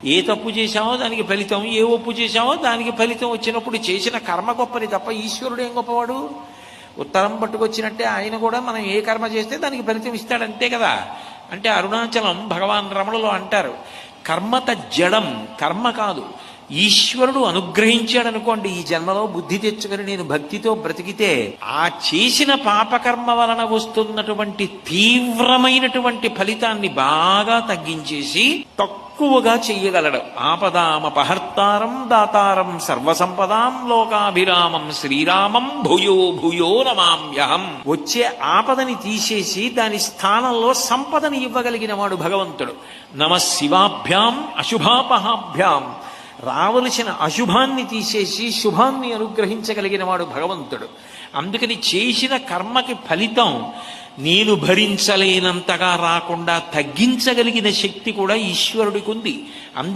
ఏ తప్పు చేశామో దానికి ఫలితం, ఏ ఒప్పు చేశామో దానికి ఫలితం వచ్చినప్పుడు చేసిన కర్మ గొప్పది తప్ప ఈశ్వరుడు ఏం గొప్పవాడు? ఉత్తరం పట్టుకొచ్చినట్టే ఆయన కూడా మనం ఏ కర్మ చేస్తే దానికి ఫలితం ఇస్తాడు, అంతే కదా. అంటే అరుణాచలం భగవాన్ రమణులు అంటారు, కర్మత జడం, కర్మ కాదు. ఈశ్వరుడు అనుగ్రహించాడు అనుకోండి, ఈ జన్మలో బుద్ధి తెచ్చుకొని నేను భక్తితో బ్రతికితే ఆ చేసిన పాపకర్మ వలన వస్తున్నటువంటి తీవ్రమైనటువంటి ఫలితాన్ని బాగా తగ్గించేసి తక్కువగా చెయ్యగలడు. ఆపదామపహర్తారం దాతారం సర్వసంపదాం లోకాభిరామం శ్రీరామం భూయో భూయో నమామ్యహం. వచ్చే ఆపదని తీసేసి దాని స్థానంలో సంపదని ఇవ్వగలిగిన వాడు భగవంతుడు. నమః శివాభ్యాం అశుభాపహాభ్యాం. రావలసిన అశుభాన్ని తీసేసి శుభాన్ని అనుగ్రహించగలిగిన వాడు భగవంతుడు. అందుకని చేసిన కర్మకి ఫలితం నేను భరించలేనంతగా రాకుండా తగ్గించగలిగిన శక్తి కూడా ఈశ్వరుడికి ఉంది.